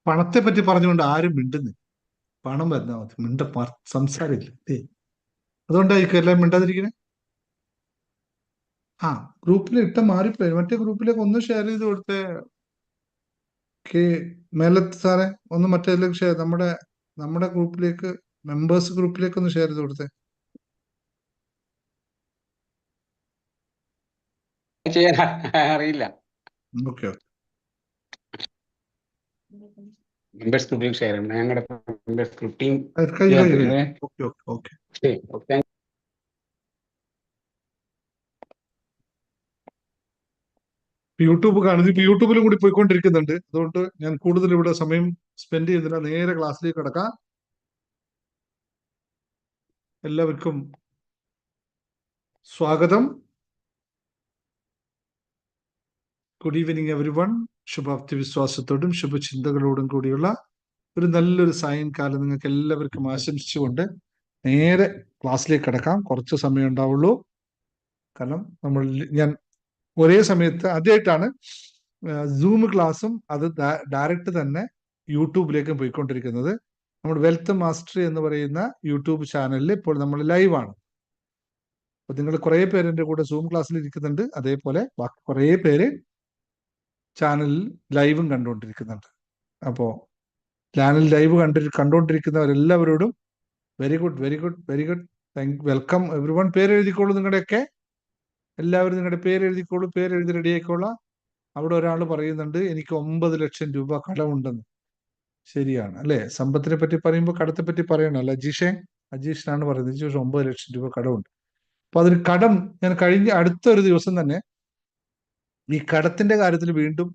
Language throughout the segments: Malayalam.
പണത്തെ പറ്റി പറഞ്ഞുകൊണ്ട് ആരും മിണ്ടുന്നില്ല. പണം വരുന്ന മതി, സംസാരമില്ല. അതുകൊണ്ടായിരിക്കും എല്ലാം മിണ്ടാതിരിക്കുന്നത്. ആ, ഗ്രൂപ്പിൽ ഇട്ട മാറിപ്പോയി. മറ്റേ ഗ്രൂപ്പിലേക്ക് ഒന്ന് ഷെയർ ചെയ്ത് കൊടുത്തേ. മേലത്ത് സാറേ, ഒന്ന് മറ്റേതിലേക്ക് ഷെയർ, നമ്മുടെ ഗ്രൂപ്പിലേക്ക്, മെമ്പേഴ്സ് ഗ്രൂപ്പിലേക്ക് ഒന്ന് ഷെയർ ചെയ്ത് കൊടുത്തേ. അറിയില്ല. ഓക്കെ മെമ്പേഴ്സ് ഗ്രൂപ്പിൽ ഷെയർ ചെയ്യണം. ഞങ്ങളുടെ members group team. Okay. YouTube കാണുന്നത് ഇപ്പൊ യൂട്യൂബിലും കൂടി പോയിക്കൊണ്ടിരിക്കുന്നുണ്ട്. അതുകൊണ്ട് ഞാൻ കൂടുതൽ ഇവിടെ സമയം സ്പെൻഡ് ചെയ്യുന്നില്ല, നേരെ ക്ലാസ്സിലേക്ക് കിടക്കാം. എല്ലാവർക്കും സ്വാഗതം. Good evening everyone. ശുഭാപ്തി വിശ്വാസത്തോടും ശുഭചിന്തകളോടും കൂടിയുള്ള ഒരു നല്ലൊരു സായംകാലം നിങ്ങൾക്ക് എല്ലാവർക്കും ആശംസിച്ചുകൊണ്ട് നേരെ ക്ലാസ്സിലേക്ക് കിടക്കാം. കുറച്ച് സമയം ഉണ്ടാവുള്ളൂ. കാരണം ഞാൻ ഒരേ സമയത്ത് ആദ്യമായിട്ടാണ് സൂം ക്ലാസ്സും അത് ഡയറക്റ്റ് തന്നെ യൂട്യൂബിലേക്കും പോയിക്കൊണ്ടിരിക്കുന്നത്. നമ്മൾ വെൽത്ത് മാസ്റ്ററി എന്ന് പറയുന്ന യൂട്യൂബ് ചാനലിൽ ഇപ്പോൾ നമ്മൾ ലൈവാണ്. അപ്പൊ നിങ്ങൾ കുറേ പേര് എൻ്റെ കൂടെ സൂം ക്ലാസ്സിൽ ഇരിക്കുന്നുണ്ട്. അതേപോലെ ബാക്കി കുറേ പേര് ചാനലിൽ ലൈവും കണ്ടുകൊണ്ടിരിക്കുന്നുണ്ട്. അപ്പോൾ ചാനൽ ലൈവ് കണ്ടുകൊണ്ടിരിക്കുന്നവരെല്ലാവരോടും very good welcome everyone. പേര് എഴുതിക്കോളൂ. നിങ്ങളുടെയൊക്കെ എല്ലാവരും നിങ്ങളുടെ പേര് എഴുതിക്കോളൂ. പേരെഴുതി റെഡി ആയിക്കോളാം. അവിടെ ഒരാൾ പറയുന്നുണ്ട് എനിക്ക് 9 ലക്ഷം രൂപ കടമുണ്ടെന്ന്. ശരിയാണ് അല്ലെ? സമ്പത്തിനെ പറ്റി പറയുമ്പോൾ കടത്തെ പറ്റി പറയണം അല്ലെ? അജീഷിനാണ് പറയുന്നത് 9 ലക്ഷം രൂപ കടമുണ്ട്. അപ്പൊ അതിന് കടം ഞാൻ അടുത്തൊരു ദിവസം തന്നെ ഈ കടത്തിന്റെ കാര്യത്തിൽ വീണ്ടും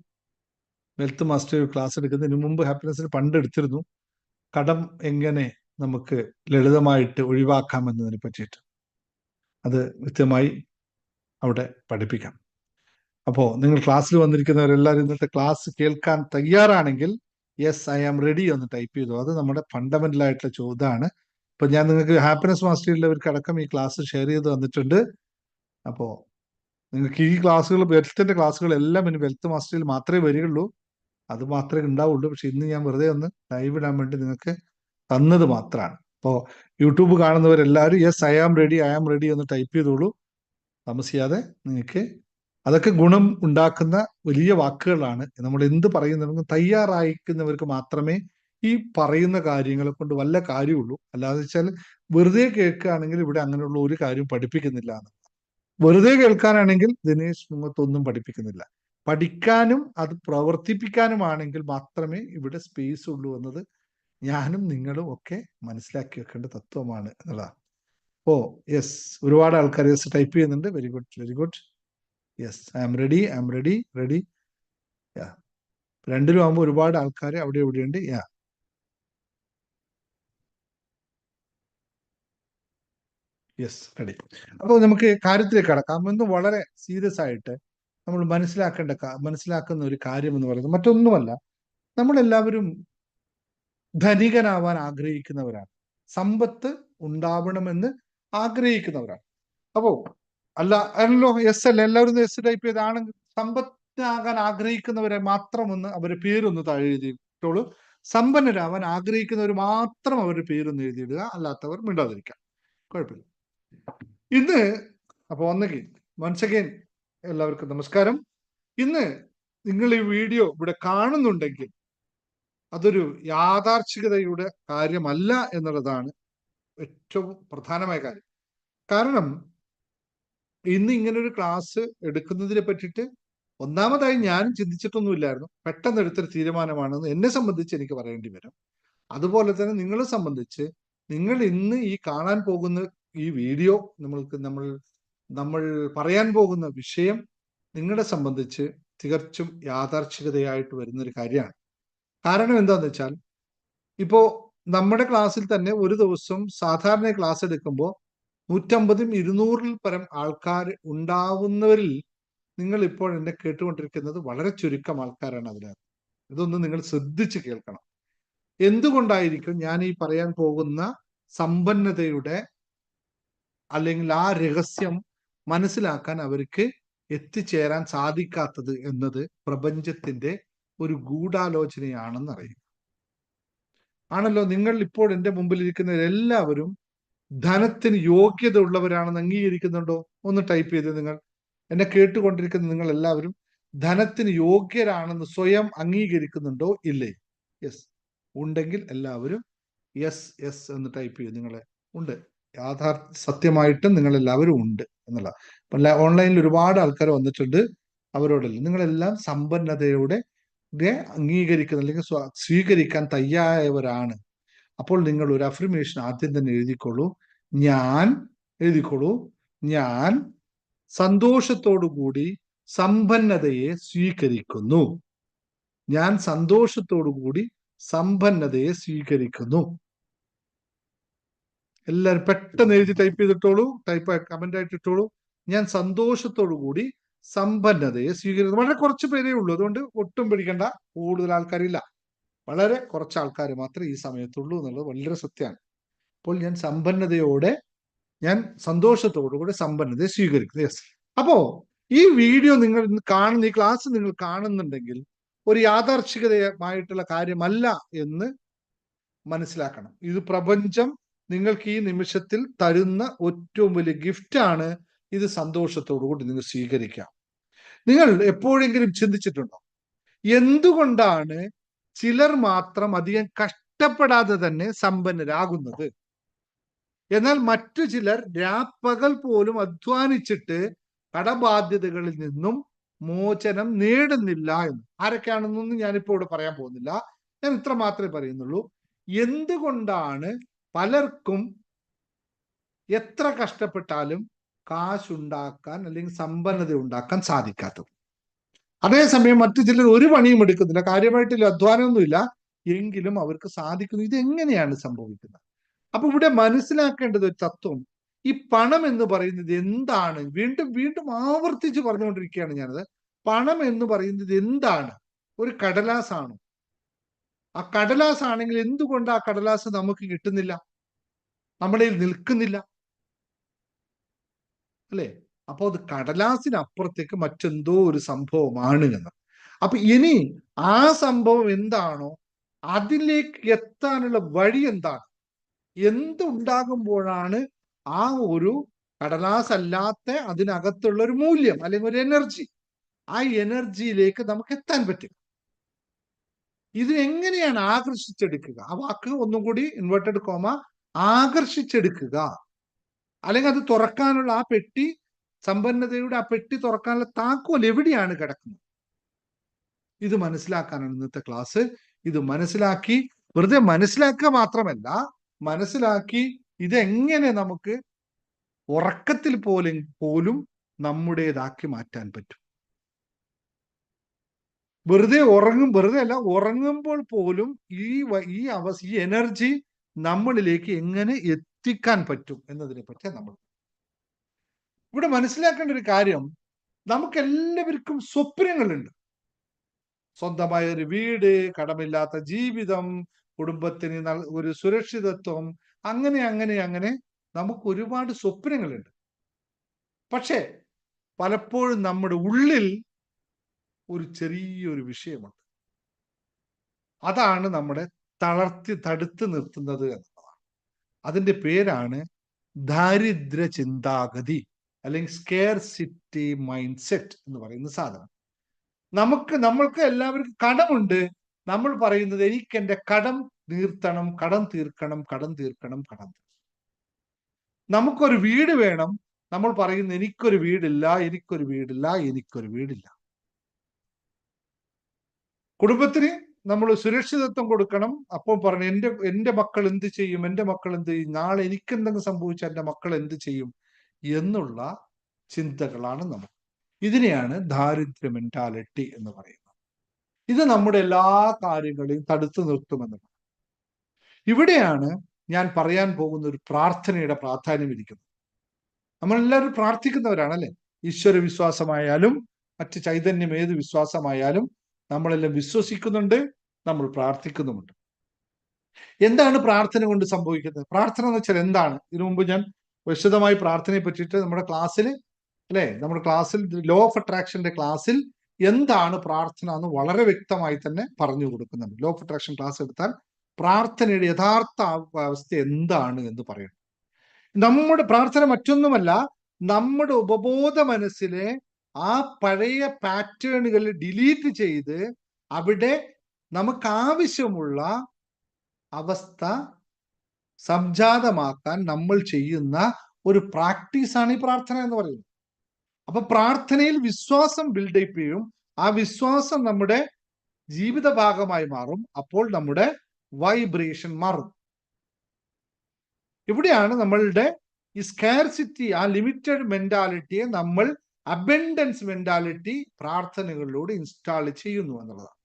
വെൽത്ത് മാസ്റ്റർ ക്ലാസ് എടുക്കുന്നതിന് മുമ്പ് ഹാപ്പിനെസ്സിൽ പണ്ട് എടുത്തിരുന്നു. കടം എങ്ങനെ നമുക്ക് ലളിതമായിട്ട് ഒഴിവാക്കാം എന്നതിനെ പറ്റിയിട്ട് അത് കൃത്യമായി അവിടെ പഠിപ്പിക്കാം. അപ്പോൾ നിങ്ങൾ ക്ലാസ്സിൽ വന്നിരിക്കുന്നവരെല്ലാവരും ഇന്നത്തെ ക്ലാസ് കേൾക്കാൻ തയ്യാറാണെങ്കിൽ യെസ് ഐ ആം റെഡി ഒന്ന് ടൈപ്പ് ചെയ്തു. അത് നമ്മുടെ ഫണ്ടമെന്റൽ ആയിട്ടുള്ള ചോദ്യമാണ്. ഇപ്പൊ ഞാൻ നിങ്ങൾക്ക് ഹാപ്പിനെസ് മാസ്റ്ററിലുള്ളവർക്ക് അടക്കം ഈ ക്ലാസ് ഷെയർ ചെയ്ത് തന്നിട്ടുണ്ട്. അപ്പോൾ നിങ്ങൾക്ക് ഈ ക്ലാസ്സുകൾ, വെൽത്തിന്റെ ക്ലാസ്സുകൾ എല്ലാം ഇനി വെൽത്ത് മാസ്റ്ററിൽ മാത്രമേ വരികയുള്ളൂ. അത് മാത്രമേ ഉണ്ടാവുള്ളൂ. പക്ഷെ ഇന്ന് ഞാൻ വെറുതെ ഒന്ന് ലൈവ് ഇടാൻ വേണ്ടി നിങ്ങൾക്ക് തന്നത് മാത്രമാണ്. അപ്പോൾ യൂട്യൂബ് കാണുന്നവരെല്ലാവരും യെസ് ഐ ആം റെഡി ഒന്ന് ടൈപ്പ് ചെയ്തോളൂ. താമസിയാതെ നിങ്ങൾക്ക് അതൊക്കെ ഗുണം ഉണ്ടാക്കുന്ന വലിയ വാക്കുകളാണ്. നമ്മൾ എന്ത് പറയുന്നവർക്ക് തയ്യാറായിരിക്കുന്നവർക്ക് മാത്രമേ ഈ പറയുന്ന കാര്യങ്ങളെ കൊണ്ട് വല്ല കാര്യമുള്ളൂ. അല്ലാതെ വെച്ചാൽ വെറുതെ കേൾക്കുകയാണെങ്കിൽ ഇവിടെ അങ്ങനെയുള്ള ഒരു കാര്യം പഠിപ്പിക്കുന്നില്ല എന്ന്. വെറുതെ കേൾക്കാനാണെങ്കിൽ ദിനേശ് മുഖത്തൊന്നും പഠിപ്പിക്കുന്നില്ല. പഠിക്കാനും അത് പ്രവർത്തിപ്പിക്കാനുമാണെങ്കിൽ മാത്രമേ ഇവിടെ സ്പേസ് ഉള്ളൂ എന്നത് ഞാനും നിങ്ങളും ഒക്കെ മനസ്സിലാക്കി വെക്കേണ്ട തത്വമാണ് എന്നുള്ളതാണ്. ഓ യെസ്, ഒരുപാട് ആൾക്കാർ യെസ് ടൈപ്പ് ചെയ്യുന്നുണ്ട്. Very good. Yes I am ready. രണ്ടിലും ആകുമ്പോൾ ഒരുപാട് ആൾക്കാർ അവിടെ എവിടെയുണ്ട്. Yes ready. അപ്പോൾ നമുക്ക് കാര്യത്തിലേക്ക് കടക്കാം. ഇന്ന് വളരെ സീരിയസ് ആയിട്ട് നമ്മൾ മനസ്സിലാക്കുന്ന ഒരു കാര്യം എന്ന് പറയുന്നത് മറ്റൊന്നുമല്ല, നമ്മളെല്ലാവരും ധനികനാവാൻ ആഗ്രഹിക്കുന്നവരാണ്. സമ്പത്ത് ഉണ്ടാവണമെന്ന് ആഗ്രഹിക്കുന്നവരാണ്. അപ്പോ അല്ലല്ലോ യെസ് അല്ല, എല്ലാവരും യെസ് ടൈപ്പ് ചെയ്താണെങ്കിൽ സമ്പത്താകാൻ ആഗ്രഹിക്കുന്നവരെ മാത്രം ഒന്ന് അവരുടെ പേരൊന്ന് താഴെ എഴുതിയിട്ടോളൂ. സമ്പന്നരാവാൻ ആഗ്രഹിക്കുന്നവർ മാത്രം അവരുടെ പേരൊന്ന് എഴുതിയിടുക, അല്ലാത്തവർ മിണ്ടാതിരിക്കാം, കുഴപ്പമില്ല. ഇന്ന് അപ്പൊ വൺസ് അഗൈൻ എല്ലാവർക്കും നമസ്കാരം. ഇന്ന് നിങ്ങൾ ഈ വീഡിയോ ഇവിടെ കാണുന്നുണ്ടെങ്കിൽ അതൊരു യാഥാർത്ഥികതയുടെ കാര്യമല്ല എന്നുള്ളതാണ് ഏറ്റവും പ്രധാനമായ കാര്യം. കാരണം ഇന്ന് ഇങ്ങനൊരു ക്ലാസ് എടുക്കുന്നതിനെ പറ്റിയിട്ട് ഒന്നാമതായി ഞാനും ചിന്തിച്ചിട്ടൊന്നുമില്ലായിരുന്നു. പെട്ടെന്ന് എടുത്തൊരു തീരുമാനമാണെന്ന് എന്നെ സംബന്ധിച്ച് എനിക്ക് പറയേണ്ടി വരും. അതുപോലെ തന്നെ നിങ്ങളെ സംബന്ധിച്ച് നിങ്ങൾ ഇന്ന് ഈ കാണാൻ പോകുന്ന ഈ വീഡിയോ നമ്മൾ പറയാൻ പോകുന്ന വിഷയം നിങ്ങളെ സംബന്ധിച്ച് തികച്ചും യാഥാർത്ഥികതയായിട്ട് വരുന്നൊരു കാര്യമാണ്. കാരണം എന്താന്ന് വെച്ചാൽ ഇപ്പോ നമ്മുടെ ക്ലാസ്സിൽ തന്നെ ഒരു ദിവസം സാധാരണ ക്ലാസ് എടുക്കുമ്പോൾ 150-ൽ 200-ൽ പരം ആൾക്കാർ ഉണ്ടാവുന്നവരിൽ നിങ്ങൾ ഇപ്പോൾ എന്നെ കേട്ടുകൊണ്ടിരിക്കുന്നത് വളരെ ചുരുക്കം ആൾക്കാരാണ് അതിനകത്ത്. ഇതൊന്ന് നിങ്ങൾ ശ്രദ്ധിച്ച് കേൾക്കണം. എന്തുകൊണ്ടായിരിക്കും ഞാൻ ഈ പറയാൻ പോകുന്ന സമ്പന്നതയുടെ അല്ലെങ്കിൽ ആ രഹസ്യം മനസ്സിലാക്കാൻ അവർക്ക് എത്തിച്ചേരാൻ സാധിക്കാത്തത് എന്നത് പ്രപഞ്ചത്തിന്റെ ഒരു ഗൂഢാലോചനയാണെന്ന് അറിയും. ആണല്ലോ. നിങ്ങൾ ഇപ്പോൾ എൻ്റെ മുമ്പിൽ ഇരിക്കുന്നവരെല്ലാവരും ധനത്തിന് യോഗ്യത ഉള്ളവരാണെന്ന് അംഗീകരിക്കുന്നുണ്ടോ? ഒന്ന് ടൈപ്പ് ചെയ്ത്. നിങ്ങൾ എന്നെ കേട്ടുകൊണ്ടിരിക്കുന്ന നിങ്ങൾ എല്ലാവരും ധനത്തിന് യോഗ്യരാണെന്ന് സ്വയം അംഗീകരിക്കുന്നുണ്ടോ? ഇല്ലേ? യെസ്. ഉണ്ടെങ്കിൽ എല്ലാവരും യെസ് യെസ് എന്ന് ടൈപ്പ് ചെയ്യും. നിങ്ങളെ ഉണ്ട്, സത്യമായിട്ടും നിങ്ങൾ എല്ലാവരും ഉണ്ട് എന്നുള്ള. ഓൺലൈനിൽ ഒരുപാട് ആൾക്കാർ വന്നിട്ടുണ്ട്. അവരോടല്ല, നിങ്ങളെല്ലാം സമ്പന്നതയോടെ അംഗീകരിക്കുന്ന അല്ലെങ്കിൽ സ്വീകരിക്കാൻ തയ്യാറായവരാണ്. അപ്പോൾ നിങ്ങൾ ഒരു അഫർമേഷൻ ആദ്യം തന്നെ എഴുതിക്കോളൂ. എഴുതിക്കോളൂ, ഞാൻ സന്തോഷത്തോടു കൂടി സമ്പന്നതയെ സ്വീകരിക്കുന്നു. ഞാൻ സന്തോഷത്തോടു കൂടി സമ്പന്നതയെ സ്വീകരിക്കുന്നു. എല്ലാവരും പെട്ടെന്ന് എഴുതി ടൈപ്പ് ചെയ്തിട്ടോളൂ. കമന്റ് ആയിട്ട് ഇട്ടോളൂ. ഞാൻ സന്തോഷത്തോടു കൂടി സമ്പന്നതയെ സ്വീകരിക്കുന്നു. വളരെ കുറച്ച് പേരേ ഉള്ളൂ, അതുകൊണ്ട് ഒട്ടും പേടിക്കണ്ട. കൂടുതൽ ആൾക്കാരില്ല, വളരെ കുറച്ച് ആൾക്കാർ മാത്രമേ ഈ സമയത്തുള്ളൂ എന്നുള്ളത് വളരെ സത്യമാണ്. അപ്പോൾ ഞാൻ സന്തോഷത്തോടു കൂടി സമ്പന്നതയെ സ്വീകരിക്കുന്നു. യെസ്. അപ്പോ ഈ വീഡിയോ നിങ്ങൾ കാണുന്ന, ഈ ക്ലാസ് നിങ്ങൾ കാണുന്നുണ്ടെങ്കിൽ ഒരു യാഥാർത്ഥികതമായിട്ടുള്ള കാര്യമല്ല എന്ന് മനസ്സിലാക്കണം. ഇത് പ്രപഞ്ചം നിങ്ങൾക്ക് ഈ നിമിഷത്തിൽ തരുന്ന ഏറ്റവും വലിയ ഗിഫ്റ്റാണ്. ഇത് സന്തോഷത്തോടു കൂടി നിങ്ങൾ സ്വീകരിക്കാം. നിങ്ങൾ എപ്പോഴെങ്കിലും ചിന്തിച്ചിട്ടുണ്ടോ എന്തുകൊണ്ടാണ് ചിലർ മാത്രം അധികം കഷ്ടപ്പെടാതെ തന്നെ സമ്പന്നരാകുന്നത്, എന്നാൽ മറ്റു ചിലർ രാപ്പകൽ പോലും അധ്വാനിച്ചിട്ട് കടബാധ്യതകളിൽ നിന്നും മോചനം നേടുന്നില്ല എന്ന്? ആരൊക്കെയാണെന്നൊന്നും ഞാനിപ്പോ ഇവിടെ പറയാൻ പോകുന്നില്ല. ഞാൻ ഇത്ര മാത്രമേ പറയുന്നുള്ളൂ. എന്തുകൊണ്ടാണ് പലർക്കും എത്ര കഷ്ടപ്പെട്ടാലും കാശുണ്ടാക്കാൻ അല്ലെങ്കിൽ സമ്പന്നത ഉണ്ടാക്കാൻ സാധിക്കാത്തത്? അതേസമയം മറ്റു ചിലർ ഒരു പണിയും എടുക്കുന്നില്ല, കാര്യമായിട്ടില്ല, അധ്വാനമൊന്നുമില്ല, എങ്കിലും അവർക്ക് സാധിക്കുന്നു. ഇത് എങ്ങനെയാണ് സംഭവിക്കുന്നത്? അപ്പൊ ഇവിടെ മനസ്സിലാക്കേണ്ടത് ഒരു തത്വം, ഈ പണം എന്ന് പറയുന്നത് എന്താണ്? വീണ്ടും വീണ്ടും ആവർത്തിച്ച് പറഞ്ഞുകൊണ്ടിരിക്കുകയാണ് ഞാനത്. പണം എന്ന് പറയുന്നത് എന്താണ്? ഒരു കടലാസാണോ? ആ കടലാസ് ആണെങ്കിൽ എന്തുകൊണ്ട് ആ കടലാസ് നമുക്ക് കിട്ടുന്നില്ല, നമ്മുടെ നിൽക്കുന്നില്ല, അല്ലെ? അപ്പൊ അത് കടലാസിനപ്പുറത്തേക്ക് മറ്റെന്തോ ഒരു സംഭവമാണ് എന്ന്. അപ്പൊ ഇനി ആ സംഭവം എന്താണോ അതിലേക്ക് എത്താനുള്ള വഴി എന്താണ്? എന്തുണ്ടാകുമ്പോഴാണ് ആ ഒരു കടലാസ് അല്ലാത്ത അതിനകത്തുള്ള ഒരു മൂല്യം അല്ലെങ്കിൽ ഒരു എനർജി, ആ എനർജിയിലേക്ക് നമുക്ക് എത്താൻ പറ്റും? ഇത് എങ്ങനെയാണ് ആകർഷിച്ചെടുക്കുക? ആ വാക്ക് ഒന്നും കൂടി ഇൻവെർട്ടഡ് കോമ, ആകർഷിച്ചെടുക്കുക. അല്ലെങ്കിൽ അത് തുറക്കാനുള്ള ആ പെട്ടി, സമ്പന്നതയുടെ ആ പെട്ടി തുറക്കാനുള്ള താക്കോൽ എവിടെയാണ് കിടക്കുന്നത്? ഇത് മനസ്സിലാക്കാനാണ് ഇന്നത്തെ ക്ലാസ്. ഇത് മനസ്സിലാക്കി, വെറുതെ മനസ്സിലാക്കുക മാത്രമല്ല, മനസ്സിലാക്കി ഇതെങ്ങനെ നമുക്ക് ഉറക്കത്തിൽ പോലും നമ്മുടേതാക്കി മാറ്റാൻ പറ്റും. വെറുതെ അല്ല, ഉറങ്ങുമ്പോൾ പോലും ഈ എനർജി നമ്മളിലേക്ക് എങ്ങനെ എത്തിക്കാൻ പറ്റും എന്നതിനെ പറ്റി നമ്മൾ ഇവിടെ മനസ്സിലാക്കേണ്ട ഒരു കാര്യം, നമുക്ക് എല്ലാവർക്കും സ്വപ്നങ്ങളുണ്ട്. സ്വന്തമായ ഒരു വീട്, കടമില്ലാത്ത ജീവിതം, കുടുംബത്തിന് ഒരു സുരക്ഷിതത്വം, അങ്ങനെ നമുക്ക് ഒരുപാട് സ്വപ്നങ്ങളുണ്ട്. പക്ഷെ പലപ്പോഴും നമ്മുടെ ഉള്ളിൽ ഒരു ചെറിയൊരു വിഷയമുണ്ട്. അതാണ് നമ്മുടെ തടുത്ത് നിർത്തുന്നത് എന്നതാണ്. അതിന്റെ പേരാണ് ദാരിദ്ര്യ ചിന്താഗതി അല്ലെങ്കിൽ സ്കേർസിറ്റി മൈൻഡ് സെറ്റ് എന്ന് പറയുന്ന സാധനം. നമ്മൾക്ക് എല്ലാവർക്കും കടമുണ്ട്. നമ്മൾ പറയുന്നത് എനിക്ക് എൻ്റെ കടം തീർക്കണം, കടം തീർക്കണം. നമുക്കൊരു വീട് വേണം, നമ്മൾ പറയുന്നത് എനിക്കൊരു വീടില്ല. കുടുംബത്തിന് നമ്മൾ സുരക്ഷിതത്വം കൊടുക്കണം, അപ്പോൾ പറഞ്ഞു എൻ്റെ മക്കൾ എന്ത് ചെയ്യും, നാളെ എനിക്കെന്തെങ്കിലും സംഭവിച്ചാൽ എൻ്റെ മക്കൾ എന്ത് ചെയ്യും എന്നുള്ള ചിന്തകളാണ് നമുക്ക്. ഇതിനെയാണ് ദാരിദ്ര്യ മെന്റാലിറ്റി എന്ന് പറയുന്നത്. ഇത് നമ്മുടെ എല്ലാ കാര്യങ്ങളെയും തടുത്തു നിർത്തുമെന്ന്. ഇവിടെയാണ് ഞാൻ പറയാൻ പോകുന്ന ഒരു പ്രാർത്ഥനയുടെ പ്രാധാന്യം ഇരിക്കുന്നത്. നമ്മളെല്ലാവരും പ്രാർത്ഥിക്കുന്നവരാണല്ലേ? ഈശ്വര വിശ്വാസമായാലും മറ്റ് ചൈതന്യം ഏത് വിശ്വാസമായാലും നമ്മളെല്ലാം വിശ്വസിക്കുന്നുണ്ട്, നമ്മൾ പ്രാർത്ഥിക്കുന്നുമുണ്ട്. എന്താണ് പ്രാർത്ഥന കൊണ്ട് സംഭവിക്കുന്നത്? പ്രാർത്ഥന എന്ന് വെച്ചാൽ എന്താണ്? ഇതിനു മുമ്പ് ഞാൻ വിശദമായി പ്രാർത്ഥനയെ പറ്റിയിട്ട് നമ്മുടെ ക്ലാസ്സിൽ ലോ ഓഫ് അട്രാക്ഷന്റെ ക്ലാസ്സിൽ എന്താണ് പ്രാർത്ഥന എന്ന് വളരെ വ്യക്തമായി തന്നെ പറഞ്ഞു കൊടുക്കുന്നുണ്ട്. ലോ ഓഫ് അട്രാക്ഷൻ ക്ലാസ് എടുത്താൽ പ്രാർത്ഥനയുടെ യഥാർത്ഥ അവസ്ഥ എന്താണ് എന്ന് പറയുന്നത്. നമ്മുടെ പ്രാർത്ഥന മറ്റൊന്നുമല്ല, നമ്മുടെ ഉപബോധ മനസ്സിലെ ആ പഴയ പാറ്റേണുകൾ ഡിലീറ്റ് ചെയ്ത് അവിടെ നമുക്ക് ആവശ്യമുള്ള അവസ്ഥ സംജാതമാക്കാൻ നമ്മൾ ചെയ്യുന്ന ഒരു പ്രാക്ടീസാണ് ഈ പ്രാർത്ഥന എന്ന് പറയുന്നത്. അപ്പൊ പ്രാർത്ഥനയിൽ വിശ്വാസം ബിൽഡപ്പ് ചെയ്യും. ആ വിശ്വാസം നമ്മുടെ ജീവിത ഭാഗമായി മാറും. അപ്പോൾ നമ്മുടെ വൈബ്രേഷൻ മാറും. ഇവിടെയാണ് നമ്മളുടെ ഈ സ്കാർസിറ്റി, ആ ലിമിറ്റഡ് മെന്റാലിറ്റിയെ നമ്മൾ അബൻഡൻസ് മെന്റാലിറ്റി പ്രാർത്ഥനകളിലൂടെ ഇൻസ്റ്റാൾ ചെയ്യുന്നു എന്നുള്ളതാണ്.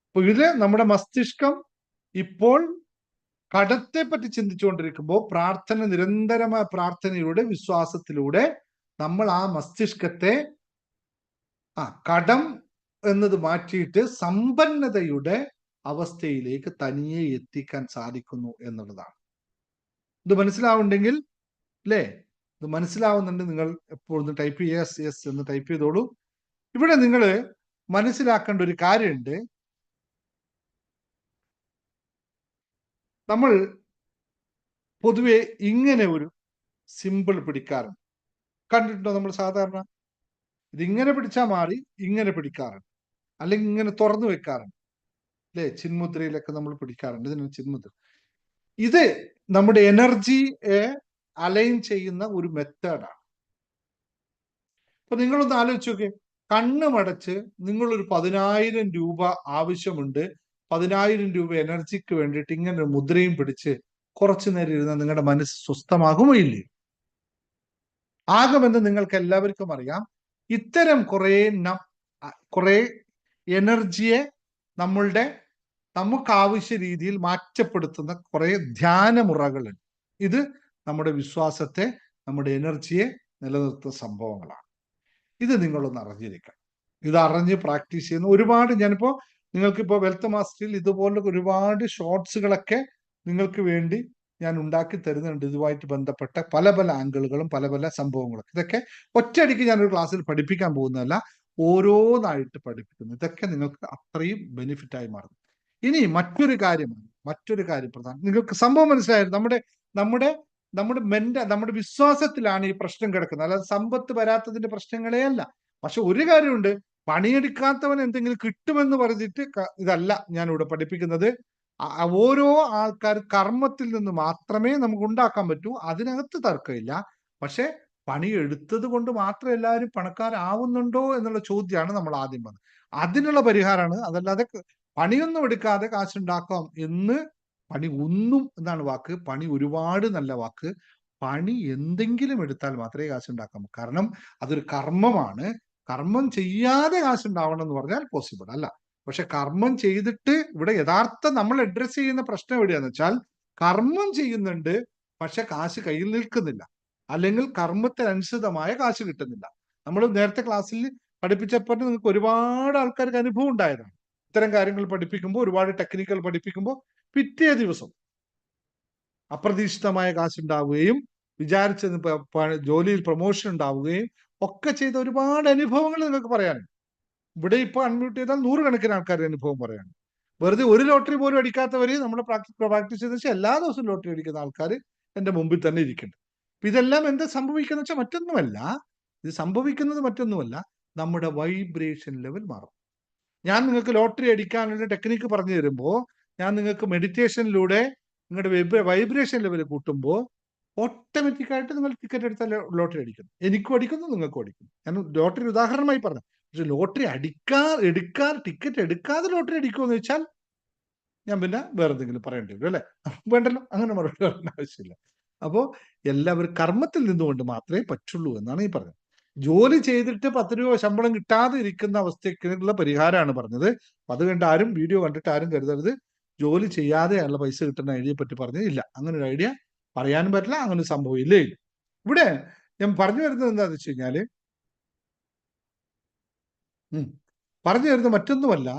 അപ്പൊ ഇത് നമ്മുടെ മസ്തിഷ്കം ഇപ്പോൾ കടത്തെ പറ്റി ചിന്തിച്ചുകൊണ്ടിരിക്കുമ്പോൾ നിരന്തരമായ പ്രാർത്ഥനയിലൂടെ, വിശ്വാസത്തിലൂടെ നമ്മൾ ആ മസ്തിഷ്കത്തെ കടം എന്നത് മാറ്റിയിട്ട് സമ്പന്നതയുടെ അവസ്ഥയിലേക്ക് തനിയെ എത്തിക്കാൻ സാധിക്കുന്നു എന്നുള്ളതാണ്. ഇത് മനസ്സിലാവുണ്ടെങ്കിൽ അല്ലേ, ഇത് മനസ്സിലാവുന്നുണ്ട്, നിങ്ങൾ എപ്പോഴും ടൈപ്പ് യെസ് യെസ് എന്ന് ടൈപ്പ് ചെയ്തോളൂ. ഇവിടെ നിങ്ങൾ മനസ്സിലാക്കേണ്ട ഒരു കാര്യമുണ്ട്. നമ്മൾ പൊതുവെ ഇങ്ങനെ ഒരു സിമ്പിൾ പിടിക്കാറുണ്ട്. കണ്ടിട്ടുണ്ടോ? നമ്മൾ സാധാരണ ഇതിങ്ങനെ പിടിച്ചാൽ മാറി ഇങ്ങനെ പിടിക്കാറുണ്ട്, അല്ലെങ്കിൽ ഇങ്ങനെ തുറന്നു വെക്കാറുണ്ട് അല്ലെ? ചിന്മുദ്രയിലൊക്കെ നമ്മൾ പിടിക്കാറുണ്ട്. ഇതിന് ചിന്മുദ്ര. ഇത് നമ്മുടെ എനർജിയെ അലൈൻ ചെയ്യുന്ന ഒരു മെത്തേഡാണ്. അപ്പൊ നിങ്ങളൊന്ന് ആലോചിച്ച് നോക്കേ, കണ്ണുമടച്ച് നിങ്ങളൊരു 10,000 രൂപ ആവശ്യമുണ്ട്, 10,000 രൂപ എനർജിക്ക് വേണ്ടിയിട്ട് ഇങ്ങനെ ഒരു മുദ്രയും പിടിച്ച് കുറച്ചു നേരം ഇരുന്നാൽ നിങ്ങളുടെ മനസ്സ് സ്വസ്ഥമാകുമോ ഇല്ലേ? ആകുമെന്ന് നിങ്ങൾക്ക് എല്ലാവർക്കും അറിയാം. ഇത്തരം കുറെ എനർജിയെ നമുക്ക് ആവശ്യ രീതിയിൽ മാറ്റപ്പെടുത്തുന്ന കുറെ ധ്യാനമുറകളുണ്ട്. ഇത് നമ്മുടെ വിശ്വാസത്തെ, നമ്മുടെ എനർജിയെ നിലനിർത്തുന്ന സംഭവങ്ങളാണ്. ഇത് നിങ്ങളൊന്ന് അറിഞ്ഞിരിക്കണം. ഇത് അറിഞ്ഞ് പ്രാക്ടീസ് ചെയ്യുന്ന ഒരുപാട്, ഞാനിപ്പോ നിങ്ങൾക്കിപ്പോ വെൽത്ത് മാസ്റ്ററിൽ ഇതുപോലെ ഒരുപാട് ഷോർട്സുകളൊക്കെ നിങ്ങൾക്ക് വേണ്ടി ഞാൻ ഉണ്ടാക്കി തരുന്നുണ്ട്. ഇതുമായിട്ട് ബന്ധപ്പെട്ട പല പല ആംഗിളുകളും പല പല സംഭവങ്ങളും. ഇതൊക്കെ ഒറ്റയടിക്ക് ഞാനൊരു ക്ലാസ്സിൽ പഠിപ്പിക്കാൻ പോകുന്നതല്ല, ഓരോന്നായിട്ട് പഠിപ്പിക്കുന്നു. ഇതൊക്കെ നിങ്ങൾക്ക് അത്രയും ബെനിഫിറ്റായി മാറുന്നു. ഇനി മറ്റൊരു കാര്യം പ്രധാനം, നിങ്ങൾക്ക് സംഭവം മനസ്സിലായത്, നമ്മുടെ വിശ്വാസത്തിലാണ് ഈ പ്രശ്നം കിടക്കുന്നത്, അല്ലാതെ സമ്പത്ത് വരാത്തതിന്റെ പ്രശ്നങ്ങളേ അല്ല. പക്ഷെ ഒരു കാര്യമുണ്ട്, പണിയെടുക്കാത്തവൻ എന്തെങ്കിലും കിട്ടുമെന്ന് പറഞ്ഞിട്ട് ഇതല്ല ഞാനിവിടെ പഠിപ്പിക്കുന്നത്. ഓരോ ആൾക്കാർ കർമ്മത്തിൽ നിന്ന് മാത്രമേ നമുക്ക് ഉണ്ടാക്കാൻ പറ്റൂ, അതിനകത്ത് തർക്കമില്ല. പക്ഷെ പണിയെടുത്തത് കൊണ്ട് മാത്രം എല്ലാവരും പണക്കാരാവുന്നുണ്ടോ എന്നുള്ള ചോദ്യമാണ് നമ്മൾ ആദ്യം വന്നത്. അതിനുള്ള പരിഹാരമാണ്. അതല്ലാതെ പണിയൊന്നും എടുക്കാതെ കാശുണ്ടാക്കാം പണി ഒന്നും എന്നാണ് വാക്ക്. പണി ഒരുപാട് നല്ല വാക്ക്. പണി എന്തെങ്കിലും എടുത്താൽ മാത്രമേ കാശുണ്ടാക്കാൻ പറ്റൂ. കാരണം അതൊരു കർമ്മമാണ്. കർമ്മം ചെയ്യാതെ കാശുണ്ടാവണം എന്ന് പറഞ്ഞാൽ പോസിബിൾ അല്ല. പക്ഷെ കർമ്മം ചെയ്തിട്ട്, ഇവിടെ യഥാർത്ഥ നമ്മൾ അഡ്രസ് ചെയ്യുന്ന പ്രശ്നം എവിടെയാന്ന് വെച്ചാൽ, കർമ്മം ചെയ്യുന്നുണ്ട് പക്ഷെ കാശ് കയ്യിൽ നിൽക്കുന്നില്ല, അല്ലെങ്കിൽ കർമ്മത്തിനനുസൃതമായ കാശ് കിട്ടുന്നില്ല. നമ്മൾ നേരത്തെ ക്ലാസ്സിൽ പഠിപ്പിച്ചപ്പോൾ നിങ്ങൾക്ക് ഒരുപാട് ആൾക്കാർക്ക് അനുഭവം ഉണ്ടായതാണ്. ഇത്തരം കാര്യങ്ങൾ പഠിപ്പിക്കുമ്പോൾ, ഒരുപാട് ടെക്നിക്കൽ പഠിപ്പിക്കുമ്പോൾ പിറ്റേ ദിവസം അപ്രതീക്ഷിതമായ കാശുണ്ടാവുകയും വിചാരിച്ചത് ജോലിയിൽ പ്രൊമോഷൻ ഉണ്ടാവുകയും ഒക്കെ ചെയ്ത ഒരുപാട് അനുഭവങ്ങൾ നിങ്ങൾക്ക് പറയാനുണ്ട്. ഇവിടെ ഇപ്പൊ അൺമ്യൂട്ട് ചെയ്താൽ 100 കണക്കിന് ആൾക്കാരുടെ അനുഭവം പറയാണ്. വെറുതെ ഒരു ലോട്ടറി പോലും അടിക്കാത്തവര് നമ്മുടെ പ്രാക്ടീസ് ചെയ്ത വെച്ചാൽ എല്ലാ ദിവസവും ലോട്ടറി അടിക്കുന്ന ആൾക്കാർ എന്റെ മുമ്പിൽ തന്നെ ഇരിക്കുന്നുണ്ട്. അപ്പൊ ഇതെല്ലാം എന്താ സംഭവിക്കുന്ന വെച്ചാൽ മറ്റൊന്നുമല്ല, നമ്മുടെ വൈബ്രേഷൻ ലെവൽ മാറും. ഞാൻ നിങ്ങൾക്ക് ലോട്ടറി അടിക്കാനുള്ള ടെക്നിക്ക് പറഞ്ഞു തരുമ്പോൾ, ഞാൻ നിങ്ങൾക്ക് മെഡിറ്റേഷനിലൂടെ നിങ്ങളുടെ വൈബ്രേഷൻ ലെവൽ കൂട്ടുമ്പോൾ ഓട്ടോമാറ്റിക്കായിട്ട് നിങ്ങൾ ടിക്കറ്റ് എടുത്താൽ ലോട്ടറി അടിക്കുന്നു. എനിക്കും അടിക്കുന്നു, നിങ്ങൾക്കും അടിക്കുന്നു. ഞാൻ ലോട്ടറി ഉദാഹരണമായി പറഞ്ഞു. പക്ഷെ ലോട്ടറി ടിക്കറ്റ് എടുക്കാതെ ലോട്ടറി അടിക്കുമെന്ന് വെച്ചാൽ ഞാൻ പിന്നെ വേറെ എന്തെങ്കിലും പറയേണ്ടി വരും അല്ലെ? വേണ്ടല്ലോ, അങ്ങനെ മറുപടി പറയേണ്ട ആവശ്യമില്ല. അപ്പോ എല്ലാവരും കർമ്മത്തിൽ നിന്നുകൊണ്ട് മാത്രമേ പറ്റുള്ളൂ എന്നാണ് ഈ പറഞ്ഞത്. ജോലി ചെയ്തിട്ട് 10 രൂപ ശമ്പളം കിട്ടാതെ ഇരിക്കുന്ന അവസ്ഥയ്ക്കുള്ള പരിഹാരമാണ് പറഞ്ഞത്. അത് കണ്ട് ആരും വീഡിയോ കണ്ടിട്ട് ആരും കരുതരുത് ജോലി ചെയ്യാതെ ഉള്ള പൈസ കിട്ടുന്ന ഐഡിയയെ പറ്റി പറഞ്ഞില്ല. അങ്ങനെ ഒരു ഐഡിയ പറയാനും പറ്റില്ല, അങ്ങനെ ഒരു സംഭവം ഇല്ലേ. ഇവിടെ ഞാൻ പറഞ്ഞു വരുന്നത് എന്താണെന്ന് വെച്ച് കഴിഞ്ഞാല്, പറഞ്ഞു വരുന്നത് മറ്റൊന്നുമല്ല,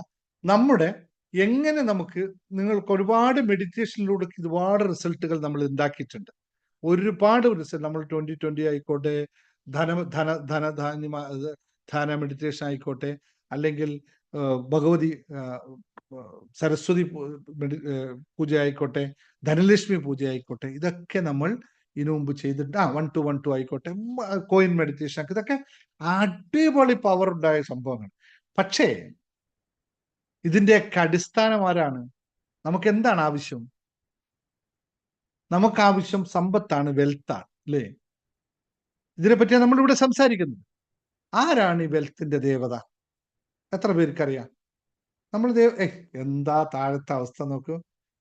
എങ്ങനെ നിങ്ങൾക്ക് ഒരുപാട് മെഡിറ്റേഷനിലൂടെ ഒരുപാട് റിസൾട്ടുകൾ നമ്മൾ ഉണ്ടാക്കിയിട്ടുണ്ട്. ഒരുപാട് റിസൾട്ട് നമ്മൾ 2020 ആയിക്കോട്ടെ, ധ്യാന മെഡിറ്റേഷൻ ആയിക്കോട്ടെ, അല്ലെങ്കിൽ ഭഗവതി സരസ്വതി പൂജ ആയിക്കോട്ടെ, ധനലക്ഷ്മി പൂജ ആയിക്കോട്ടെ, ഇതൊക്കെ നമ്മൾ ഇതിനു മുമ്പ് ചെയ്തിട്ട് 1 to 1 ആയിക്കോട്ടെ, കോയിൻ മെഡിറ്റേഷൻ ഒക്കെ, ഇതൊക്കെ അടിപൊളി പവർ ഉണ്ടായ സംഭവങ്ങൾ. പക്ഷേ ഇതിന്റെയൊക്കെ അടിസ്ഥാനം ആരാണ്? നമുക്ക് എന്താണ് ആവശ്യം? നമുക്ക് ആവശ്യം സമ്പത്താണ്, വെൽത്താണ്, അല്ലേ? ഇതിനെപ്പറ്റിയാണ് നമ്മളിവിടെ സംസാരിക്കുന്നത്. ആരാണ് ഈ വെൽത്തിന്റെ ദേവത? എത്ര പേർക്കറിയാം? നമ്മൾ എന്താ താഴത്തെ അവസ്ഥ നോക്കൂ.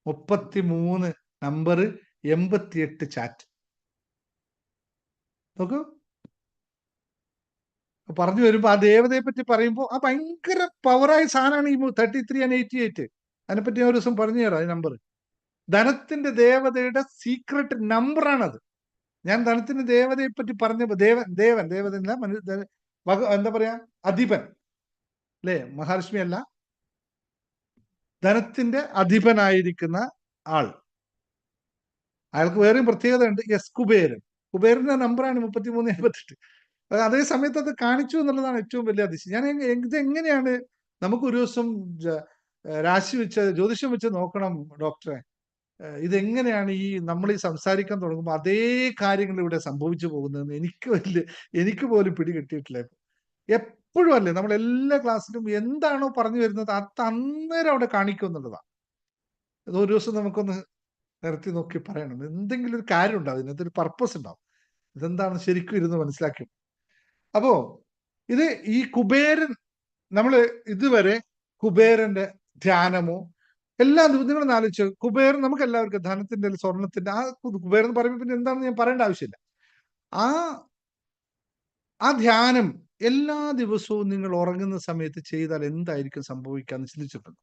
33 നമ്പർ, 88 ചാറ്റ് നോക്കൂ. പറഞ്ഞു വരുമ്പോ ആ ദേവതയെ പറ്റി പറയുമ്പോൾ ആ ഭയങ്കര പവറായ സാധനമാണ് ഈ 33 and 88. അതിനെപ്പറ്റി ഞാൻ ഒരു ദിവസം പറഞ്ഞു തരാം. ഈ നമ്പർ ധനത്തിന്റെ ദേവതയുടെ സീക്രട്ട് നമ്പറാണത്. ഞാൻ ധനത്തിന്റെ ദേവതയെ പറ്റി പറഞ്ഞപ്പോ ദേവതല്ല, എന്താ പറയാ, അധിപൻ, അല്ലേ? മഹാലക്ഷ്മി അല്ല, ധനത്തിന്റെ അധിപനായിരിക്കുന്ന ആൾ. അയാൾക്ക് വേറെയും പ്രത്യേകത ഉണ്ട്. കുബേരൻ. കുബേരന്റെ നമ്പറാണ് 33 88. അതേ സമയത്ത് അത് കാണിച്ചു എന്നുള്ളതാണ് ഏറ്റവും വലിയ അതിശയം. ഞാൻ ഇതെങ്ങനെയാണ് നമുക്ക് ഒരു ദിവസം രാശി വെച്ച് ജ്യോതിഷം വെച്ച് നോക്കണം ഡോക്ടറെ. ഇതെങ്ങനെയാണ് നമ്മൾ ഈ സംസാരിക്കാൻ തുടങ്ങുമ്പോൾ അതേ കാര്യങ്ങൾ ഇവിടെ സംഭവിച്ചു പോകുന്നതെന്ന് എനിക്ക് പോലും പിടികിട്ടിയിട്ടില്ല. എപ്പോഴും അല്ലേ, നമ്മൾ എല്ലാ ക്ലാസ്സിലും എന്താണോ പറഞ്ഞു വരുന്നത് അത് അന്നേരം അവിടെ കാണിക്കും എന്നുള്ളതാണ്. ഒരു ദിവസം നമുക്കൊന്ന് നിർത്തി നോക്കി പറയണം. എന്തെങ്കിലും ഒരു കാര്യം ഉണ്ടാവും, ഇതിനകത്തൊരു പർപ്പസ് ഉണ്ടാവും. ഇതെന്താണ് ശരിക്കും ഇരുന്ന് മനസ്സിലാക്കി. അപ്പോ ഇത് ഈ കുബേരൻ, നമ്മൾ ഇതുവരെ കുബേരന്റെ ധ്യാനമോ എല്ലാം നിങ്ങൾ ആലോചിച്ചു. കുബേരൻ നമുക്ക് എല്ലാവർക്കും ധനത്തിന്റെ, സ്വർണത്തിന്റെ ആ കുബേരൻ എന്ന് പറയുമ്പോൾ പിന്നെ എന്താണെന്ന് ഞാൻ പറയേണ്ട ആവശ്യമില്ല. ആ ധ്യാനം എല്ലാ ദിവസവും നിങ്ങൾ ഉറങ്ങുന്ന സമയത്ത് ചെയ്താൽ എന്തായിരിക്കും സംഭവിക്കാന്ന് ചിന്തിച്ചിട്ടുണ്ട്?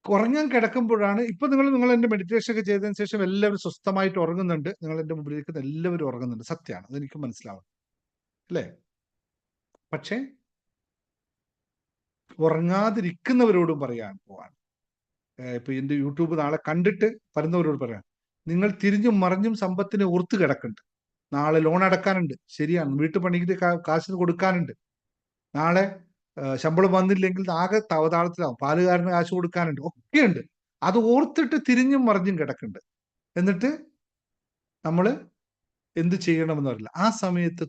ഉറങ്ങാൻ കിടക്കുമ്പോഴാണ്, ഇപ്പൊ നിങ്ങൾ എന്റെ മെഡിറ്റേഷൻ ഒക്കെ ചെയ്തതിനു ശേഷം എല്ലാവരും സ്വസ്ഥമായിട്ട് ഉറങ്ങുന്നുണ്ട്. നിങ്ങൾ എന്റെ മുമ്പിലിരിക്കുന്ന എല്ലാവരും ഉറങ്ങുന്നുണ്ട്, സത്യമാണ്, അതെനിക്ക് മനസ്സിലാവും, അല്ലേ? പക്ഷെ ഉറങ്ങാതിരിക്കുന്നവരോടും പറയാൻ പോവാണ്. ഇപ്പൊ എന്റെ യൂട്യൂബ് നാളെ കണ്ടിട്ട് വരുന്നവരോട് പറയാൻ, നിങ്ങൾ തിരിഞ്ഞും മറിഞ്ഞും സമ്പത്തിനെ ഓർത്ത് കിടക്കുന്നുണ്ട്. നാളെ ലോൺ അടക്കാനുണ്ട്, ശരിയാണ്, വീട്ടുപണിക്ക് കാശിന് കൊടുക്കാനുണ്ട്, നാളെ ശമ്പളം വന്നില്ലെങ്കിൽ ആകെ തവതാളത്തിലാവും, പാലുകാരന് കാശ് കൊടുക്കാനുണ്ട്, ഒക്കെയുണ്ട്. അത് ഓർത്തിട്ട് തിരിഞ്ഞും മറിഞ്ഞും കിടക്കുന്നുണ്ട്. എന്നിട്ട് നമ്മൾ എന്ത് ചെയ്യണമെന്ന് അറിയില്ല. ആ സമയത്ത്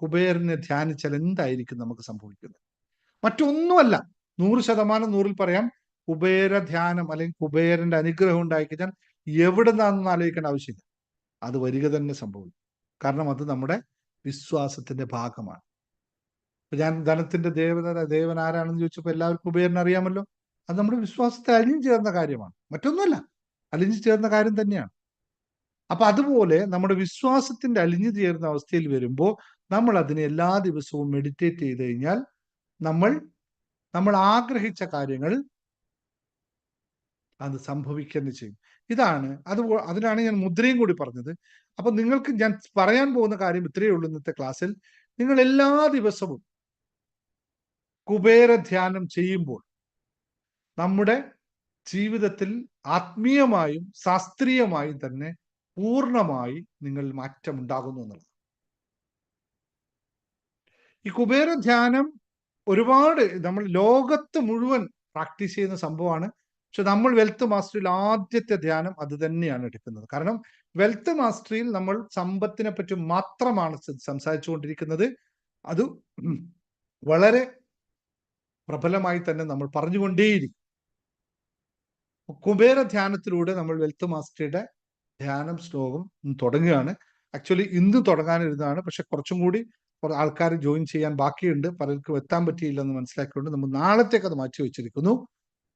കുബേരനെ ധ്യാനിച്ചാൽ എന്തായിരിക്കും നമുക്ക് സംഭവിക്കുന്നത്? മറ്റൊന്നുമല്ല, 100% 100-ൽ പറയാം, കുബേര ധ്യാനം അല്ലെങ്കിൽ കുബേരന്റെ അനുഗ്രഹം ഉണ്ടായിക്കഴിഞ്ഞാൽ എവിടെ നിന്നാണെന്ന് ആലോചിക്കേണ്ട ആവശ്യമില്ല, അത് വരിക തന്നെ സംഭവിക്കും. കാരണം അത് നമ്മുടെ വിശ്വാസത്തിന്റെ ഭാഗമാണ്. ഞാൻ ധനത്തിന്റെ ദേവൻ ആരാണെന്ന് ചോദിച്ചപ്പോൾ എല്ലാവർക്കും കുബേരനെ അറിയാമല്ലോ. അത് നമ്മുടെ വിശ്വാസത്തെ അലിഞ്ഞു ചേർന്ന കാര്യമാണ്, മറ്റൊന്നുമല്ല, അലിഞ്ഞു ചേർന്ന കാര്യം തന്നെയാണ്. അപ്പൊ അതുപോലെ നമ്മുടെ വിശ്വാസത്തിന്റെ അലിഞ്ഞു ചേർന്ന അവസ്ഥയിൽ വരുമ്പോൾ നമ്മൾ അതിനെ എല്ലാ ദിവസവും മെഡിറ്റേറ്റ് ചെയ്ത് കഴിഞ്ഞാൽ നമ്മൾ ആഗ്രഹിച്ച കാര്യങ്ങൾ അത് സംഭവിക്കുക ചെയ്യും. അതിനാണ് ഞാൻ മുദ്രയും കൂടി പറഞ്ഞത്. അപ്പൊ നിങ്ങൾക്ക് ഞാൻ പറയാൻ പോകുന്ന കാര്യം ഇത്രയേ ഉള്ളൂ ഇന്നത്തെ ക്ലാസ്സിൽ. നിങ്ങൾ എല്ലാ ദിവസവും കുബേര ധ്യാനം ചെയ്യുമ്പോൾ നമ്മുടെ ജീവിതത്തിൽ ആത്മീയമായും ശാസ്ത്രീയമായും തന്നെ പൂർണ്ണമായി നിങ്ങൾ മാറ്റം ഉണ്ടാകുന്നു എന്നുള്ളത്. ഈ കുബേര ധ്യാനം ഒരുപാട് നമ്മൾ ലോകത്ത് മുഴുവൻ പ്രാക്ടീസ് ചെയ്യുന്ന സംഭവമാണ്. പക്ഷെ നമ്മൾ വെൽത്ത് മാസ്റ്ററിയിൽ ആദ്യത്തെ ധ്യാനം അത് തന്നെയാണ് എടുക്കുന്നത്. കാരണം വെൽത്ത് മാസ്റ്ററിയിൽ നമ്മൾ സമ്പത്തിനെ പറ്റി മാത്രമാണ് സംസാരിച്ചുകൊണ്ടിരിക്കുന്നത്. അത് വളരെ പ്രബലമായി തന്നെ നമ്മൾ പറഞ്ഞുകൊണ്ടേയിരിക്കും. കുബേര ധ്യാനത്തിലൂടെ നമ്മൾ വെൽത്ത് മാസ്റ്ററിയുടെ ധ്യാനം ശ്ലോകം തുടങ്ങുകയാണ്. ആക്ച്വലി ഇന്ന് തുടങ്ങാനിരുന്നതാണ്, പക്ഷെ കുറച്ചും കൂടി ആൾക്കാർ ജോയിൻ ചെയ്യാൻ ബാക്കിയുണ്ട്, പലർക്കും എത്താൻ പറ്റിയില്ലെന്ന് മനസ്സിലാക്കിക്കൊണ്ട് നമ്മൾ നാളത്തേക്ക് അത് മാറ്റി വെച്ചിരിക്കുന്നു.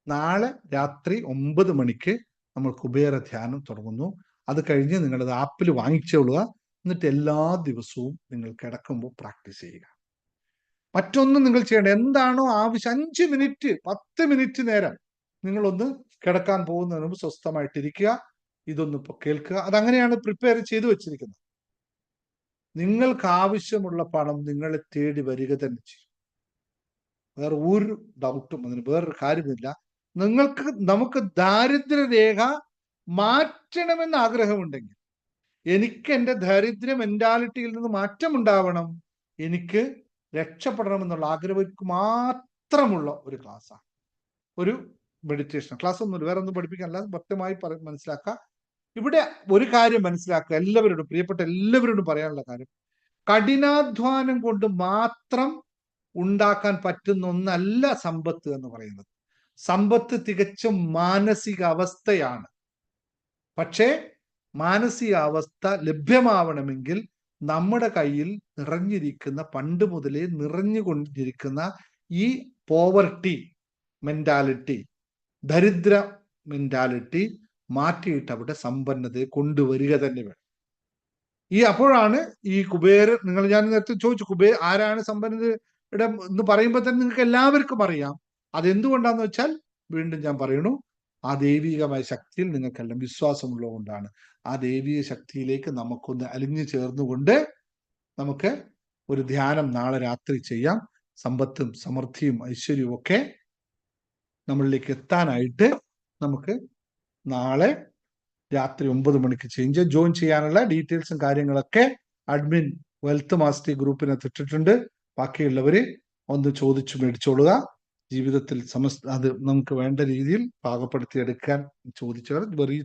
നാളെ രാത്രി 9 മണിക്ക് നമ്മൾ കുബേര ധ്യാനം തുടങ്ങുന്നു. അത് കഴിഞ്ഞ് നിങ്ങളത് ആപ്പിൽ വാങ്ങിച്ചോളുക. എന്നിട്ട് എല്ലാ ദിവസവും നിങ്ങൾ കിടക്കുമ്പോൾ പ്രാക്ടീസ് ചെയ്യുക. മറ്റൊന്നും നിങ്ങൾ ചെയ്യേണ്ട, എന്താണോ ആവശ്യം 5 മിനിറ്റ് 10 മിനിറ്റ് നേരം നിങ്ങളൊന്ന് കിടക്കാൻ പോകുന്നതിന് മുമ്പ് സ്വസ്ഥമായിട്ടിരിക്കുക, ഇതൊന്ന് കേൾക്കുക. അതങ്ങനെയാണ് പ്രിപ്പയർ ചെയ്തു വെച്ചിരിക്കുന്നത്. നിങ്ങൾക്ക് ആവശ്യമുള്ള പണം നിങ്ങളെ തേടി വരിക തന്നെ ചെയ്യും. വേറെ ഒരു ഡൗട്ടും അതിന് വേറൊരു കാര്യമില്ല. നമുക്ക് ദാരിദ്ര്യരേഖ മാറ്റണമെന്ന് ആഗ്രഹമുണ്ടെങ്കിൽ, എനിക്ക് എൻ്റെ ദാരിദ്ര്യ മെന്റാലിറ്റിയിൽ നിന്ന് മാറ്റം ഉണ്ടാവണം, എനിക്ക് രക്ഷപ്പെടണമെന്നുള്ള ആഗ്രഹം മാത്രമുള്ള ഒരു ക്ലാസ്സാണ്, ഒരു മെഡിറ്റേഷൻ ക്ലാസ്. ഒന്നുമില്ല, വേറെ ഒന്നും പഠിപ്പിക്കാനല്ല, വ്യക്തമായി മനസ്സിലാക്കുക. ഇവിടെ ഒരു കാര്യം മനസ്സിലാക്കുക, എല്ലാവരോടും, പ്രിയപ്പെട്ട എല്ലാവരോടും പറയാനുള്ള കാര്യം, കഠിനാധ്വാനം കൊണ്ട് മാത്രം ഉണ്ടാക്കാൻ പറ്റുന്ന ഒന്നല്ല സമ്പത്ത് എന്ന് പറയുന്നത്. സമ്പത്ത് തികച്ചും മാനസിക അവസ്ഥയാണ്. പക്ഷേ മാനസിക അവസ്ഥ ലഭ്യമാവണമെങ്കിൽ നമ്മുടെ കയ്യിൽ നിറഞ്ഞിരിക്കുന്ന, പണ്ട് മുതലേ നിറഞ്ഞുകൊണ്ടിരിക്കുന്ന ഈ പോവർട്ടി മെന്റാലിറ്റി, ദരിദ്ര മെന്റാലിറ്റി മാറ്റിയിട്ട് അവിടെ സമ്പന്നതയെ കൊണ്ടുവരിക തന്നെ വേണം. അപ്പോഴാണ് ഈ ഞാൻ നേരത്തെ ചോദിച്ചു, ആരാണ് സമ്പന്നതയുടെ എന്ന് പറയുമ്പോൾ തന്നെ നിങ്ങൾക്ക് എല്ലാവർക്കും അറിയാം. അതെന്തുകൊണ്ടാന്ന് വെച്ചാൽ, വീണ്ടും ഞാൻ പറയണു, ആ ദൈവികമായ ശക്തിയിൽ നിങ്ങൾക്കെല്ലാം വിശ്വാസമുള്ളതുകൊണ്ടാണ്. ആ ദൈവിക ശക്തിയിലേക്ക് നമുക്കൊന്ന് അലിഞ്ഞു ചേർന്നുകൊണ്ട് നമുക്ക് ഒരു ധ്യാനം നാളെ രാത്രി ചെയ്യാം. സമ്പത്തും സമൃദ്ധിയും ഐശ്വര്യവും ഒക്കെ നമ്മളിലേക്ക് എത്താനായിട്ട് നമുക്ക് നാളെ രാത്രി 9 മണിക്ക് ജോയിൻ ചെയ്യാനുള്ള ഡീറ്റെയിൽസും കാര്യങ്ങളൊക്കെ അഡ്മിൻ വെൽത്ത് മാസ്റ്ററി ഗ്രൂപ്പിനകത്ത് ഇട്ടിട്ടുണ്ട്. ബാക്കിയുള്ളവര് ഒന്ന് ചോദിച്ചു മേടിച്ചോളുക. ജീവിതത്തിൽ അത് നമുക്ക് വേണ്ട രീതിയിൽ പാകപ്പെടുത്തിയെടുക്കാൻ ചോദിച്ചവർ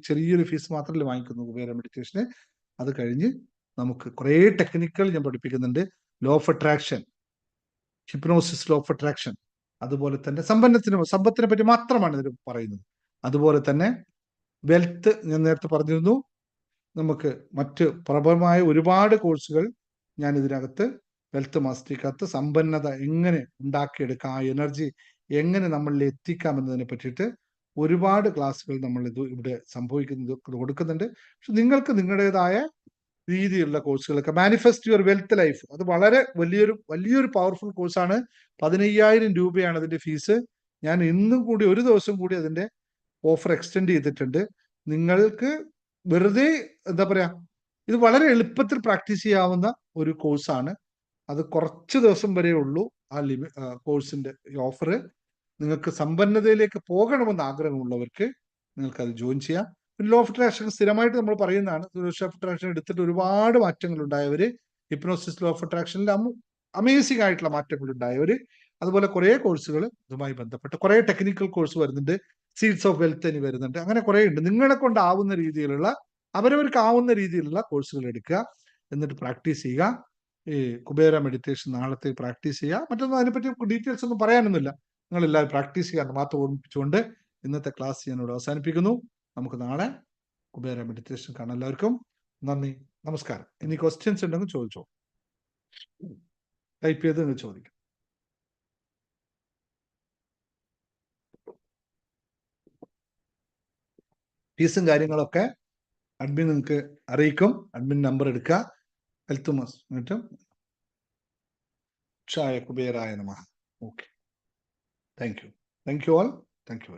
ചെറിയൊരു ഫീസ് മാത്രമല്ലേ വാങ്ങിക്കുന്നു കുബേര മെഡിറ്റേഷന്. അത് കഴിഞ്ഞ് നമുക്ക് കുറേ ടെക്നിക്കുകൾ ഞാൻ പഠിപ്പിക്കുന്നുണ്ട്. Law of attraction, hypnosis, law of attraction, അതുപോലെ തന്നെ സമ്പത്തിനെ പറ്റി മാത്രമാണ് ഇതിൽ പറയുന്നത്. അതുപോലെ തന്നെ വെൽത്ത് ഞാൻ നേരത്തെ പറഞ്ഞിരുന്നു. നമുക്ക് മറ്റ് പ്രബലമായ ഒരുപാട് കോഴ്സുകൾ ഞാൻ ഇതിനകത്ത് വെൽത്ത് മാസ്റ്ററിക്കകത്ത് സമ്പന്നത എങ്ങനെ ഉണ്ടാക്കിയെടുക്കാം, ആ എനർജി എങ്ങനെ നമ്മളിൽ എത്തിക്കാം എന്നതിനെ പറ്റിയിട്ട് ഒരുപാട് ക്ലാസ്സുകൾ നമ്മൾ ഇവിടെ കൊടുക്കുന്നുണ്ട്. പക്ഷെ നിങ്ങൾക്ക് നിങ്ങളുടേതായ രീതിയിലുള്ള കോഴ്സുകളൊക്കെ, മാനിഫെസ്റ്റ് യുവർ വെൽത്ത് ലൈഫ്, അത് വളരെ വലിയൊരു പവർഫുൾ കോഴ്സാണ്. 15,000 രൂപയാണ് അതിന്റെ ഫീസ്. ഞാൻ ഇന്നും കൂടി ഒരു ദിവസം കൂടി അതിന്റെ ഓഫർ എക്സ്റ്റെൻഡ് ചെയ്തിട്ടുണ്ട്. നിങ്ങൾക്ക് വെറുതെ എന്താ പറയാ, ഇത് വളരെ എളുപ്പത്തിൽ പ്രാക്ടീസ് ചെയ്യാവുന്ന ഒരു കോഴ്സാണ്. അത് കുറച്ച് ദിവസം വരെ ഉള്ളൂ ആ കോഴ്സിന്റെ ഓഫർ. നിങ്ങൾക്ക് സമ്പന്നതയിലേക്ക് പോകണമെന്ന് ആഗ്രഹമുള്ളവർക്ക് നിങ്ങൾക്ക് അത് ജോയിൻ ചെയ്യാം. ലോ ഓഫ് അട്രാക്ഷൻ സ്ഥിരമായിട്ട് നമ്മൾ പറയുന്നതാണ്. ലോ ഓഫ് അട്രാക്ഷൻ എടുത്തിട്ട് ഒരുപാട് മാറ്റങ്ങൾ ഉണ്ടായവര്, ഹിപ്നോസിസ്, ലോ ഓഫ് അട്രാക്ഷനിൽ അമേസിംഗ് ആയിട്ടുള്ള മാറ്റങ്ങൾ ഉണ്ടായവര്, അതുപോലെ കുറെ കോഴ്സുകൾ ഇതുമായി ബന്ധപ്പെട്ട് കുറെ ടെക്നിക്കൽ കോഴ്സ് വരുന്നുണ്ട്. സീഡ്സ് ഓഫ് വെൽത്ത് ഇനി വരുന്നുണ്ട്. അങ്ങനെ കുറെ ഉണ്ട്. നിങ്ങളെ കൊണ്ടാവുന്ന രീതിയിലുള്ള, അവരവർക്ക് ആവുന്ന രീതിയിലുള്ള കോഴ്സുകൾ എടുക്കുക, എന്നിട്ട് പ്രാക്ടീസ് ചെയ്യുക. ഈ കുബേര മെഡിറ്റേഷൻ നാളത്തെ പ്രാക്ടീസ് ചെയ്യുക. മറ്റൊന്നും അതിനെപ്പറ്റി ഡീറ്റെയിൽസ് ഒന്നും പറയാനൊന്നുമില്ല. നിങ്ങളെല്ലാവരും പ്രാക്ടീസ് ചെയ്യാൻ മാത്രം ഓർമ്മിപ്പിച്ചുകൊണ്ട് ഇന്നത്തെ ക്ലാസ് ഞാനിവിടെ അവസാനിപ്പിക്കുന്നു. നമുക്ക് നാളെ കുബേര മെഡിറ്റേഷൻ കാണാം. എല്ലാവർക്കും നന്ദി, നമസ്കാരം. ഇനി ക്വസ്റ്റ്യൻസ് ഉണ്ടെങ്കിൽ ചോദിച്ചോ, ടൈപ്പ് ചെയ്ത് നിങ്ങൾ ചോദിക്കാം. ഫീസും കാര്യങ്ങളൊക്കെ അഡ്മിൻ നിങ്ങൾക്ക് അറിയിക്കും. അഡ്മിൻ നമ്പർ എടുക്കുക. ഹെൽത്ത് മാസ് എന്നിട്ട് ക്ഷായ കുബേരായ നമഃ. Okay, thank you all. Thank you.